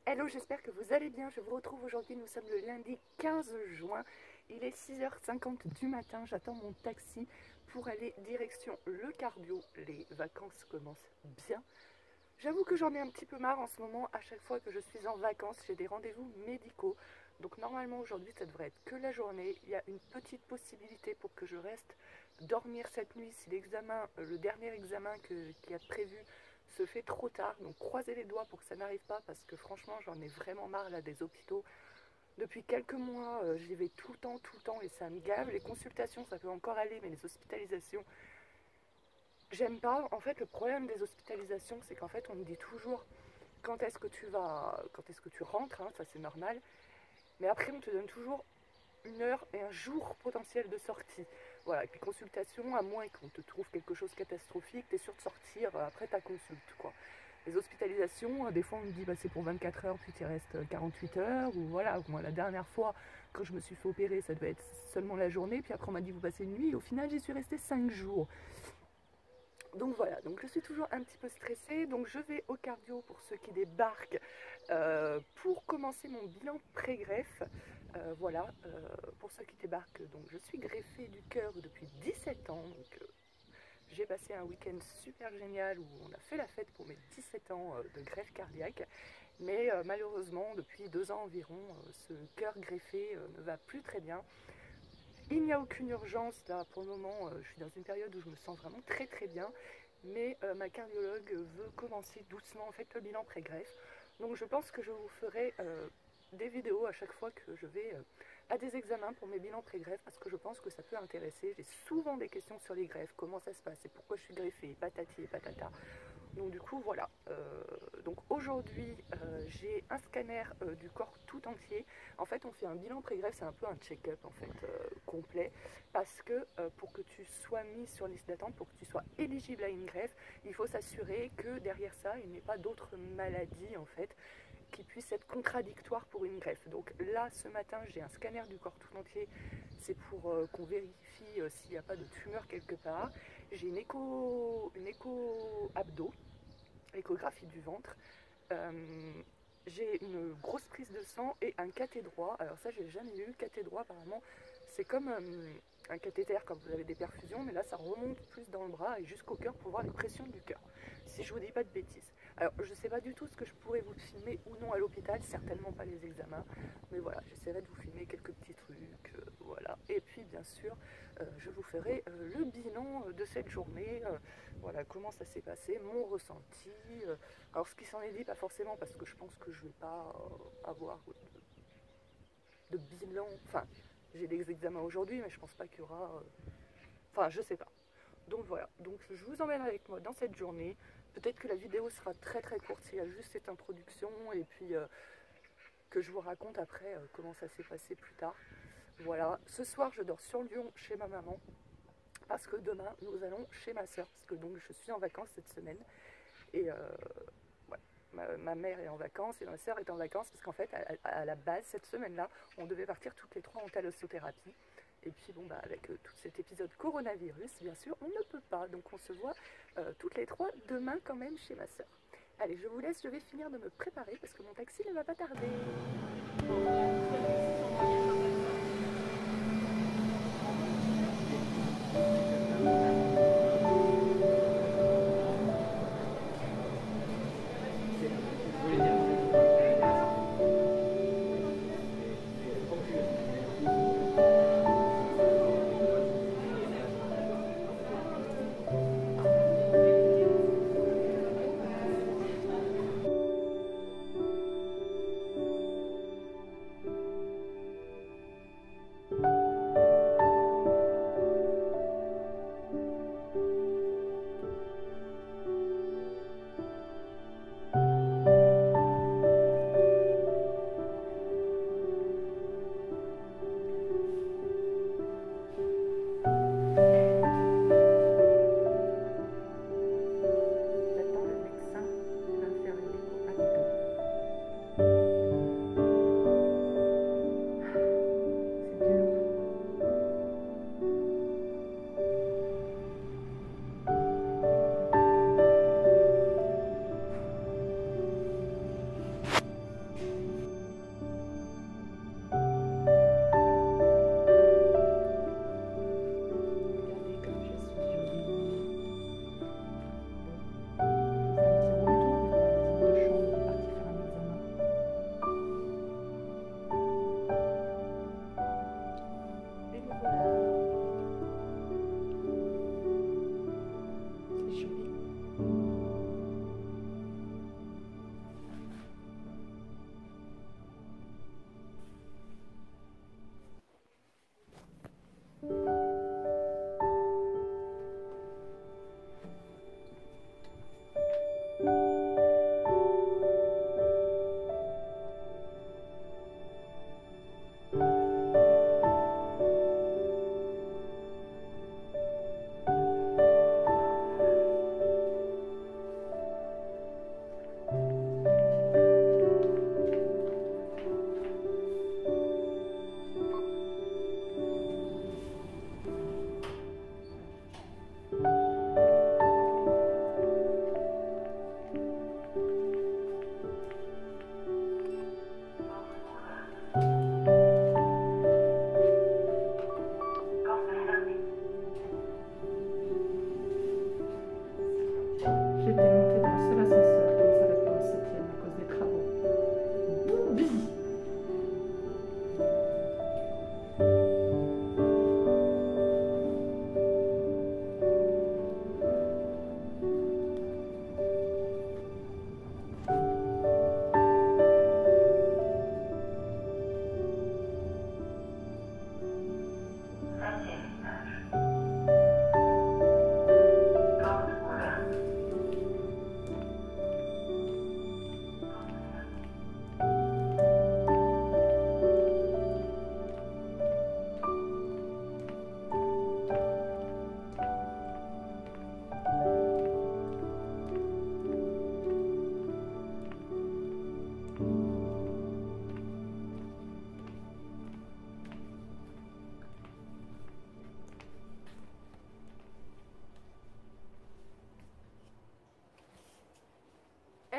Hello, j'espère que vous allez bien. Je vous retrouve aujourd'hui. Nous sommes le lundi 15 juin. Il est 6h50 du matin. J'attends mon taxi pour aller direction le cardio. Les vacances commencent bien. J'avoue que j'en ai un petit peu marre en ce moment. À chaque fois que je suis en vacances, j'ai des rendez-vous médicaux. Donc normalement aujourd'hui, ça devrait être que la journée. Il y a une petite possibilité pour que je reste dormir cette nuit si l'examen, le dernier examen qui a prévu se fait trop tard. Donc croisez les doigts pour que ça n'arrive pas parce que franchement, j'en ai vraiment marre là des hôpitaux. Depuis quelques mois, j'y vais tout le temps et ça me gave. Les consultations, ça peut encore aller, mais les hospitalisations, j'aime pas. En fait, le problème des hospitalisations, c'est qu'en fait, on me dit toujours quand est-ce que tu vas, quand est-ce que tu rentres, hein, ça c'est normal. Mais après, on te donne toujours une heure et un jour potentiel de sortie. Voilà, et puis consultation, à moins qu'on te trouve quelque chose de catastrophique, tu es sûr de sortir après ta consulte, quoi. Les hospitalisations, des fois on me dit bah, c'est pour 24 heures, puis il reste 48 heures, ou voilà, moi la dernière fois, quand je me suis fait opérer, ça devait être seulement la journée, puis après on m'a dit vous passez une nuit, et au final j'y suis restée 5 jours. Donc voilà, donc je suis toujours un petit peu stressée, donc je vais au cardio pour ceux qui débarquent pour commencer mon bilan pré-greffe. Voilà, pour ceux qui débarquent, donc je suis greffée du cœur depuis 17 ans, donc j'ai passé un week-end super génial où on a fait la fête pour mes 17 ans de greffe cardiaque, mais malheureusement depuis 2 ans environ, ce cœur greffé ne va plus très bien. Il n'y a aucune urgence là pour le moment, je suis dans une période où je me sens vraiment très bien, mais ma cardiologue veut commencer doucement en fait le bilan pré-greffe. Donc je pense que je vous ferai des vidéos à chaque fois que je vais à des examens pour mes bilans pré-greffe parce que je pense que ça peut intéresser. J'ai souvent des questions sur les greffes, comment ça se passe et pourquoi je suis greffée, patati et patata. Donc du coup voilà, donc aujourd'hui j'ai un scanner du corps tout entier. En fait on fait un bilan pré-greffe, c'est un peu un check-up en fait complet, parce que pour que tu sois mis sur liste d'attente, pour que tu sois éligible à une greffe, il faut s'assurer que derrière ça il n'y ait pas d'autres maladies en fait qui puissent être contradictoires pour une greffe. Donc là ce matin j'ai un scanner du corps tout entier, c'est pour qu'on vérifie s'il n'y a pas de tumeur quelque part. J'ai une écho abdo, échographie du ventre. J'ai une grosse prise de sang et un cathé droit. Alors ça, j'ai jamais eu. Cathé droit, apparemment, c'est comme un cathéter quand vous avez des perfusions, mais là, ça remonte plus dans le bras et jusqu'au cœur pour voir les pressions du cœur. Si je vous dis pas de bêtises. Alors, je sais pas du tout ce que je pourrais vous filmer ou non à l'hôpital, certainement pas les examens, mais voilà, j'essaierai de vous filmer quelques petits trucs, voilà. Et puis, bien sûr, je vous ferai le bilan de cette journée, voilà, comment ça s'est passé, mon ressenti. Alors, ce qui s'en est dit, pas forcément, parce que je pense que je vais pas avoir de bilan. Enfin, j'ai des examens aujourd'hui, mais je pense pas qu'il y aura. Enfin, je sais pas. Donc voilà, donc je vous emmène avec moi dans cette journée. Peut-être que la vidéo sera très courte, il y a juste cette introduction et puis que je vous raconte après comment ça s'est passé plus tard. Voilà, ce soir je dors sur Lyon chez ma maman parce que demain nous allons chez ma soeur, parce que donc je suis en vacances cette semaine et ouais, ma mère est en vacances et ma soeur est en vacances parce qu'en fait à la base cette semaine-là on devait partir toutes les trois en thalassothérapie. Et puis bon bah avec tout cet épisode coronavirus, bien sûr, on ne peut pas. Donc on se voit toutes les trois demain quand même chez ma soeur. Allez, je vous laisse, je vais finir de me préparer parce que mon taxi ne va pas tarder.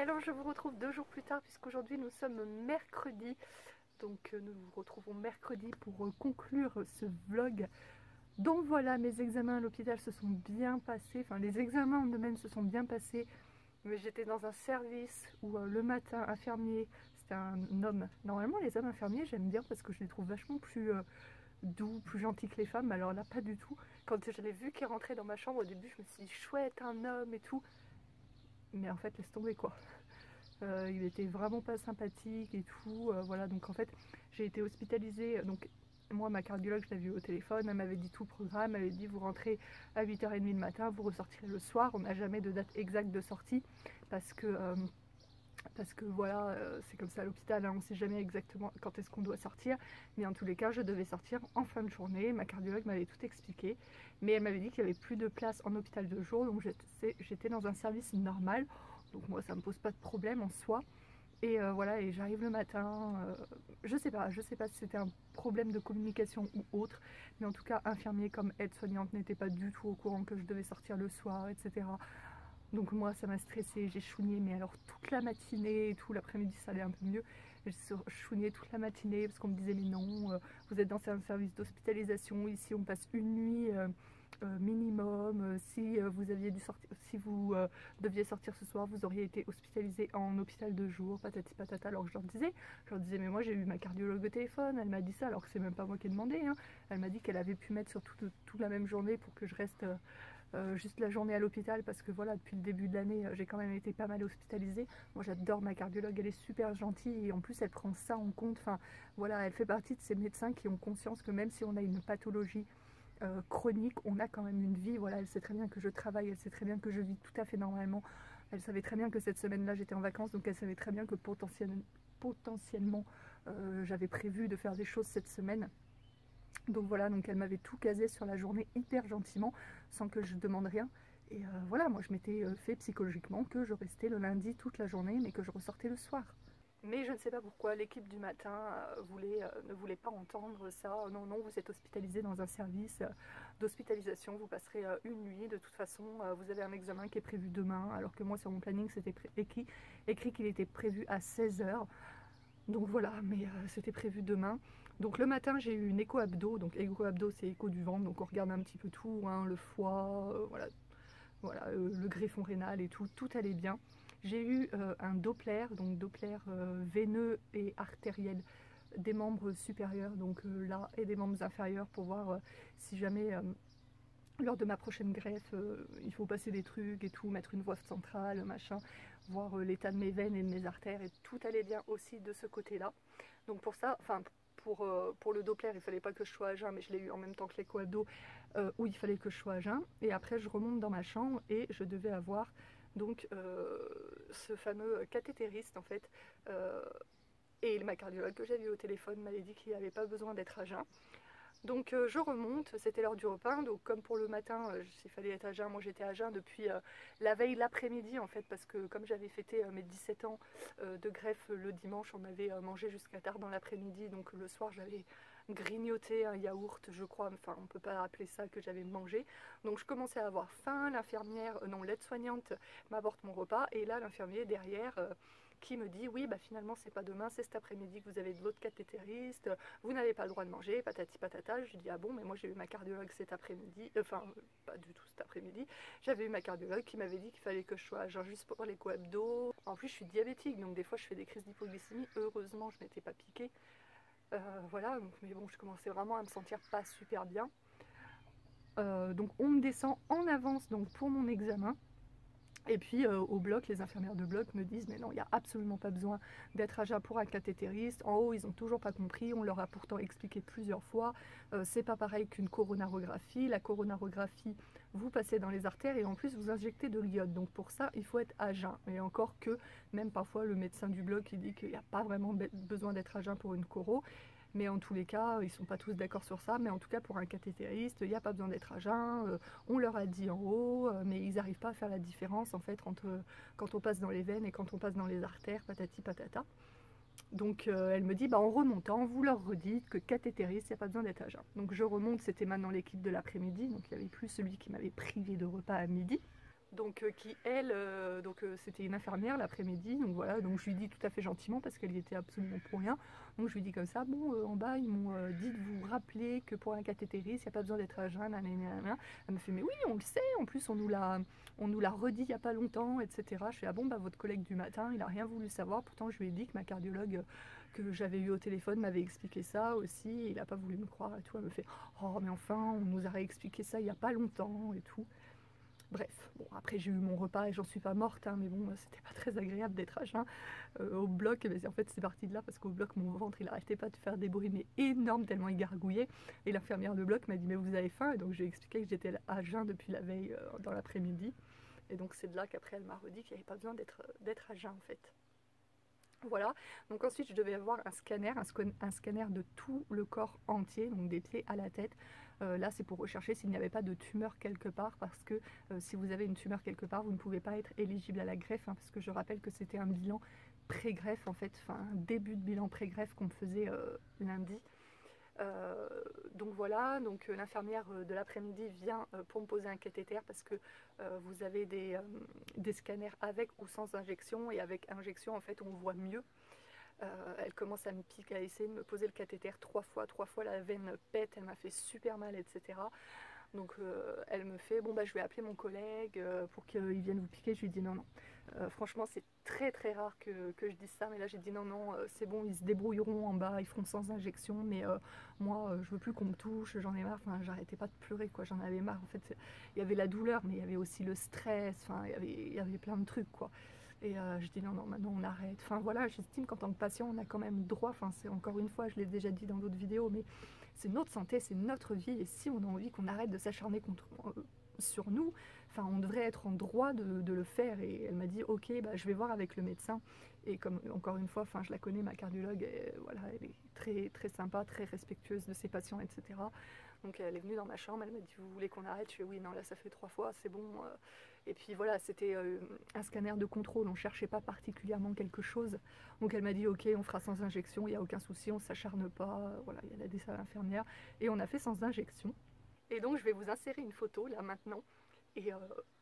alors je vous retrouve 2 jours plus tard puisqu'aujourd'hui nous sommes mercredi. Donc nous vous retrouvons mercredi pour conclure ce vlog. Donc voilà, mes examens à l'hôpital se sont bien passés. Enfin, les examens en eux-mêmes se sont bien passés. Mais j'étais dans un service où le matin, infirmier, c'était un homme. Normalement les hommes infirmiers j'aime bien parce que je les trouve vachement plus doux, plus gentils que les femmes. Mais alors là pas du tout. Quand je l'ai vu qui rentrait dans ma chambre au début je me suis dit chouette, un homme et tout. Mais en fait laisse tomber quoi. Il était vraiment pas sympathique et tout, voilà. Donc en fait j'ai été hospitalisée, donc moi ma cardiologue je l'ai vue au téléphone, elle m'avait dit tout le programme, elle m'avait dit vous rentrez à 8h30 le matin, vous ressortirez le soir. On n'a jamais de date exacte de sortie parce que voilà, c'est comme ça à l'hôpital, hein, on ne sait jamais exactement quand est-ce qu'on doit sortir, mais en tous les cas je devais sortir en fin de journée. Ma cardiologue m'avait tout expliqué, mais elle m'avait dit qu'il n'y avait plus de place en hôpital de jour, donc j'étais dans un service normal, donc moi ça me pose pas de problème en soi. Et voilà, et j'arrive le matin, je sais pas si c'était un problème de communication ou autre, mais en tout cas infirmier comme aide-soignante n'était pas du tout au courant que je devais sortir le soir, etc. Donc moi ça m'a stressée, j'ai chouigné, mais alors toute la matinée et tout, l'après-midi ça allait un peu mieux. J'ai chouigné toute la matinée parce qu'on me disait mais non, vous êtes dans un service d'hospitalisation, ici on passe une nuit minimum, si vous aviez dû sortir, si vous deviez sortir ce soir, vous auriez été hospitalisé en hôpital de jour, patati patata. Alors que je leur disais mais moi j'ai eu ma cardiologue au téléphone, elle m'a dit ça alors que c'est même pas moi qui ai demandé, hein. Elle m'a dit qu'elle avait pu mettre sur toute la même journée pour que je reste juste la journée à l'hôpital parce que voilà, depuis le début de l'année j'ai quand même été pas mal hospitalisée. Moi j'adore ma cardiologue, elle est super gentille et en plus elle prend ça en compte. Enfin voilà, elle fait partie de ces médecins qui ont conscience que même si on a une pathologie chronique, on a quand même une vie. Voilà, elle sait très bien que je travaille, elle sait très bien que je vis tout à fait normalement. Elle savait très bien que cette semaine-là j'étais en vacances, donc elle savait très bien que potentiellement j'avais prévu de faire des choses cette semaine. Donc voilà, donc elle m'avait tout casé sur la journée hyper gentiment, sans que je demande rien. Et voilà, moi je m'étais fait psychologiquement que je restais le lundi toute la journée, mais que je ressortais le soir. Mais je ne sais pas pourquoi l'équipe du matin ne voulait pas entendre ça. Non, non, vous êtes hospitalisé dans un service d'hospitalisation, vous passerez une nuit. De toute façon, vous avez un examen qui est prévu demain, alors que moi sur mon planning c'était écrit qu'il était prévu à 16h. Donc voilà, mais c'était prévu demain. Donc le matin j'ai eu une écho-abdo, donc écho-abdo c'est écho du ventre, donc on regarde un petit peu tout, hein, le foie, voilà, le greffon rénal et tout, tout allait bien. J'ai eu un Doppler, donc Doppler veineux et artériel des membres supérieurs, donc là, et des membres inférieurs pour voir si jamais lors de ma prochaine greffe il faut passer des trucs et tout, mettre une voie centrale, machin, voir l'état de mes veines et de mes artères, et tout allait bien aussi de ce côté-là. Donc pour ça, enfin pour le Doppler, il fallait pas que je sois à jeun, mais je l'ai eu en même temps que l'écho-abdo où il fallait que je sois à jeun. Et après je remonte dans ma chambre et je devais avoir donc ce fameux cathétériste en fait. Et ma cardiologue que j'ai vu au téléphone m'avait dit qu'il n'y avait pas besoin d'être à jeun. Donc je remonte, c'était l'heure du repas, donc comme pour le matin, s'il fallait être à jeun, moi j'étais à jeun depuis la veille l'après-midi en fait, parce que comme j'avais fêté mes 17 ans de greffe le dimanche, on avait mangé jusqu'à tard dans l'après-midi, donc le soir j'avais grignoté un yaourt, je crois, enfin on peut pas appeler ça que j'avais mangé. Donc je commençais à avoir faim, l'infirmière, non l'aide-soignante m'apporte mon repas, et là l'infirmier derrière qui me dit oui bah finalement c'est pas demain, c'est cet après-midi que vous avez de votre cathétériste, vous n'avez pas le droit de manger, patati patata. Je lui dis ah bon, mais moi j'ai eu ma cardiologue cet après-midi, enfin pas du tout cet après-midi, j'avais eu ma cardiologue qui m'avait dit qu'il fallait que je sois genre juste pour l'écho-abdo. En plus je suis diabétique, donc des fois je fais des crises d'hypoglycémie, heureusement je m'étais pas piquée. Voilà, donc, mais bon je commençais vraiment à me sentir pas super bien. Donc on me descend en avance donc pour mon examen. Et puis au bloc, les infirmières de bloc me disent mais non, il n'y a absolument pas besoin d'être à jeun pour un cathétériste. En haut, ils n'ont toujours pas compris, on leur a pourtant expliqué plusieurs fois. C'est pas pareil qu'une coronarographie. La coronarographie, vous passez dans les artères et en plus vous injectez de l'iode. Donc pour ça, il faut être à jeun. Et encore que, même parfois, le médecin du bloc, il dit qu'il n'y a pas vraiment besoin d'être à jeun pour une coro. Mais en tous les cas, ils ne sont pas tous d'accord sur ça. Mais en tout cas, pour un cathétériste, il n'y a pas besoin d'être à jeun. On leur a dit en haut, mais ils n'arrivent pas à faire la différence en fait entre quand on passe dans les veines et quand on passe dans les artères, patati patata. Donc elle me dit, bah, en remontant, vous leur redites que cathétériste, il n'y a pas besoin d'être à jeun. Donc je remonte, c'était maintenant l'équipe de l'après-midi, donc il n'y avait plus celui qui m'avait privé de repas à midi. Donc qui elle, c'était une infirmière l'après-midi, donc voilà, donc je lui dis tout à fait gentiment parce qu'elle y était absolument pour rien. Donc je lui dis comme ça, bon, en bas ils m'ont dit de vous rappeler que pour un cathétérisme, il n'y a pas besoin d'être à jeun, nanana. Elle me fait mais oui, on le sait, en plus on nous l'a redit il n'y a pas longtemps, etc. Je fais ah bon, bah votre collègue du matin, il a rien voulu savoir, pourtant je lui ai dit que ma cardiologue que j'avais eu au téléphone m'avait expliqué ça aussi, et il n'a pas voulu me croire et tout. Elle me fait oh mais enfin, on nous a réexpliqué ça il n'y a pas longtemps et tout. Bref, bon, après j'ai eu mon repas et j'en suis pas morte, hein, mais bon, c'était pas très agréable d'être à jeun au bloc. Mais en fait, c'est parti de là parce qu'au bloc, mon ventre il arrêtait pas de faire des bruits, mais énormes, tellement il gargouillait. Et l'infirmière de bloc m'a dit, mais vous avez faim? Et donc j'ai expliqué que j'étais à jeun depuis la veille dans l'après-midi. Et donc c'est de là qu'après elle m'a redit qu'il n'y avait pas besoin d'être à jeun en fait. Voilà, donc ensuite je devais avoir un scanner de tout le corps entier, donc des pieds à la tête. Là c'est pour rechercher s'il n'y avait pas de tumeur quelque part, parce que si vous avez une tumeur quelque part, vous ne pouvez pas être éligible à la greffe, hein, parce que je rappelle que c'était un bilan pré-greffe en fait, enfin un début de bilan pré-greffe qu'on me faisait lundi. Donc voilà, donc l'infirmière de l'après-midi vient pour me poser un cathéter parce que vous avez des scanners avec ou sans injection, et avec injection en fait on voit mieux. Elle commence à me piquer, à essayer de me poser le cathéter 3 fois la veine pète, elle m'a fait super mal, etc. Donc elle me fait bon bah je vais appeler mon collègue pour qu'il vienne vous piquer. Je lui dis non. Franchement c'est très très rare que je dise ça, mais là j'ai dit non, c'est bon, ils se débrouilleront en bas, ils feront sans injection, mais moi je veux plus qu'on me touche, j'en ai marre. Enfin j'arrêtais pas de pleurer quoi, j'en avais marre en fait. Il y avait la douleur, mais il y avait aussi le stress, enfin il y avait plein de trucs quoi. Et je dis non, maintenant on arrête. Enfin voilà, j'estime qu'en tant que patient, on a quand même droit, enfin c'est encore une fois, je l'ai déjà dit dans d'autres vidéos, mais c'est notre santé, c'est notre vie, et si on a envie qu'on arrête de s'acharner sur nous, enfin on devrait être en droit de le faire. Et elle m'a dit ok, bah, je vais voir avec le médecin. Et comme encore une fois, enfin je la connais, ma cardiologue, et, voilà, elle est très très sympa, très respectueuse de ses patients, etc. Donc elle est venue dans ma chambre, elle m'a dit vous voulez qu'on arrête? Je fais oui, non là ça fait 3 fois, c'est bon. Et puis voilà, c'était un scanner de contrôle, on ne cherchait pas particulièrement quelque chose. Donc elle m'a dit ok, on fera sans injection, il n'y a aucun souci, on ne s'acharne pas. Voilà, il y a des infirmières. Et on a fait sans injection. Et donc je vais vous insérer une photo là maintenant. Et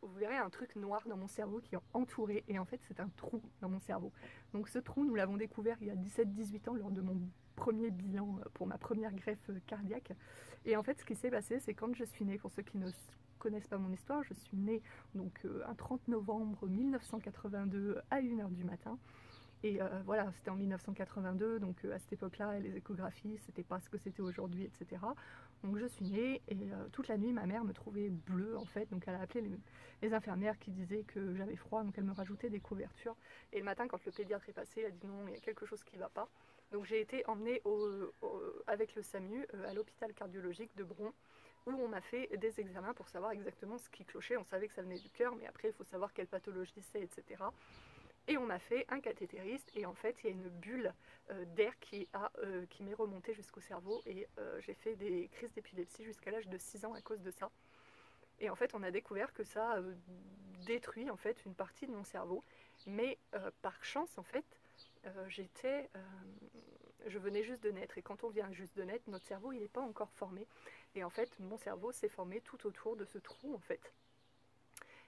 vous verrez un truc noir dans mon cerveau qui est entouré. Et en fait c'est un trou dans mon cerveau. Donc ce trou, nous l'avons découvert il y a 17-18 ans lors de mon premier bilan pour ma première greffe cardiaque. Et en fait ce qui s'est passé, c'est quand je suis née, pour ceux qui ne connaissent pas mon histoire, je suis née donc un 30 novembre 1982 à 1h du matin. Et voilà, c'était en 1982, donc à cette époque-là, les échographies, c'était pas ce que c'était aujourd'hui, etc. Donc je suis née, et toute la nuit, ma mère me trouvait bleue en fait. Donc elle a appelé les infirmières qui disaient que j'avais froid, donc elle me rajoutait des couvertures. Et le matin, quand le pédiatre est passé, elle a dit non, il y a quelque chose qui va pas. Donc j'ai été emmenée avec le SAMU à l'hôpital cardiologique de Bron, où on m'a fait des examens pour savoir exactement ce qui clochait. On savait que ça venait du cœur, mais après il faut savoir quelle pathologie c'est, etc. Et on m'a fait un cathétériste, et en fait il y a une bulle d'air qui m'est remontée jusqu'au cerveau, et j'ai fait des crises d'épilepsie jusqu'à l'âge de 6 ans à cause de ça. Et en fait on a découvert que ça détruit en fait une partie de mon cerveau, mais par chance en fait je venais juste de naître, et quand on vient juste de naître, notre cerveau il n'est pas encore formé, et en fait mon cerveau s'est formé tout autour de ce trou en fait.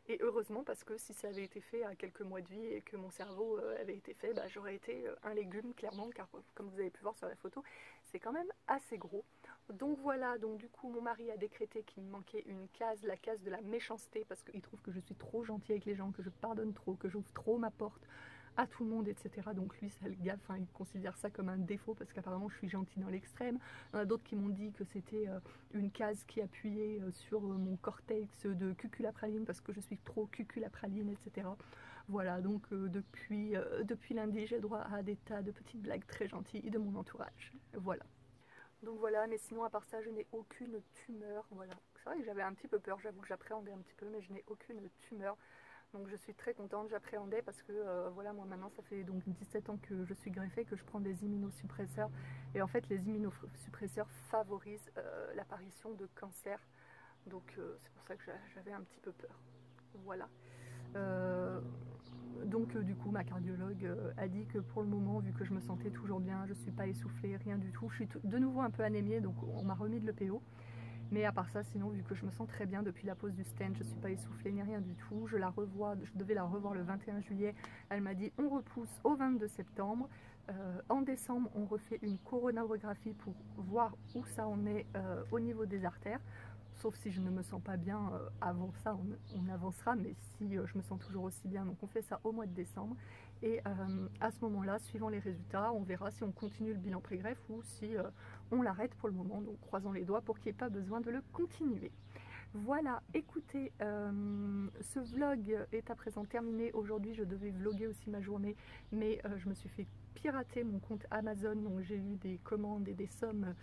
Et heureusement, parce que si ça avait été fait à quelques mois de vie et que mon cerveau avait été fait, bah, j'aurais été un légume clairement, car comme vous avez pu voir sur la photo, c'est quand même assez gros. Donc voilà, donc du coup mon mari a décrété qu'il me manquait une case, la case de la méchanceté, parce qu'il trouve que je suis trop gentille avec les gens, que je pardonne trop, que j'ouvre trop ma porte à tout le monde, etc. Donc lui, ça le gaffe, enfin, il considère ça comme un défaut parce qu'apparemment je suis gentille dans l'extrême. Il y en a d'autres qui m'ont dit que c'était une case qui appuyait sur mon cortex de cuculapraline parce que je suis trop cuculapraline, etc. Voilà, donc depuis lundi, j'ai droit à des tas de petites blagues très gentilles de mon entourage. Voilà. Donc voilà, mais sinon à part ça, je n'ai aucune tumeur. Voilà. C'est vrai que j'avais un petit peu peur, j'avoue que j'appréhendais un petit peu, mais je n'ai aucune tumeur. Donc je suis très contente, j'appréhendais parce que voilà, moi maintenant ça fait donc 17 ans que je suis greffée, que je prends des immunosuppresseurs, et en fait les immunosuppresseurs favorisent l'apparition de cancer, donc c'est pour ça que j'avais un petit peu peur. Voilà. Donc du coup ma cardiologue a dit que pour le moment, vu que je me sentais toujours bien, je ne suis pas essoufflée, rien du tout, je suis de nouveau un peu anémiée, donc on m'a remis de l'EPO. Mais à part ça, sinon, vu que je me sens très bien depuis la pose du stent, je ne suis pas essoufflée ni rien du tout. Je devais la revoir le 21 juillet. Elle m'a dit on repousse au 22 septembre. En décembre, on refait une coronarographie pour voir où ça en est au niveau des artères. Sauf si je ne me sens pas bien avant ça, on avancera, mais si je me sens toujours aussi bien, donc on fait ça au mois de décembre. Et à ce moment-là, suivant les résultats, on verra si on continue le bilan pré-greffe ou si on l'arrête pour le moment. Donc croisons les doigts pour qu'il n'y ait pas besoin de le continuer. Voilà, écoutez, ce vlog est à présent terminé. Aujourd'hui, je devais vlogger aussi ma journée, mais je me suis fait pirater mon compte Amazon, donc j'ai eu des commandes et des sommes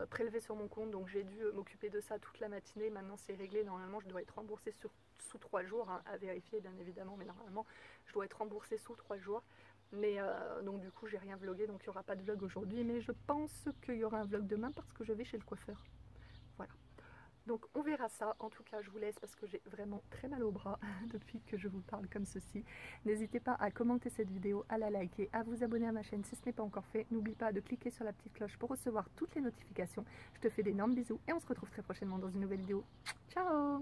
prélevées sur mon compte, donc j'ai dû m'occuper de ça toute la matinée. Maintenant, c'est réglé. Normalement, je dois être remboursée sous 3 jours, hein, à vérifier bien évidemment, mais normalement, je dois être remboursée sous 3 jours. Mais donc du coup, j'ai rien vlogué, donc il n'y aura pas de vlog aujourd'hui, mais je pense qu'il y aura un vlog demain parce que je vais chez le coiffeur. Voilà. Donc on verra ça. En tout cas, je vous laisse parce que j'ai vraiment très mal au bras depuis que je vous parle comme ceci. N'hésitez pas à commenter cette vidéo, à la liker, à vous abonner à ma chaîne si ce n'est pas encore fait. N'oublie pas de cliquer sur la petite cloche pour recevoir toutes les notifications. Je te fais d'énormes bisous et on se retrouve très prochainement dans une nouvelle vidéo. Ciao!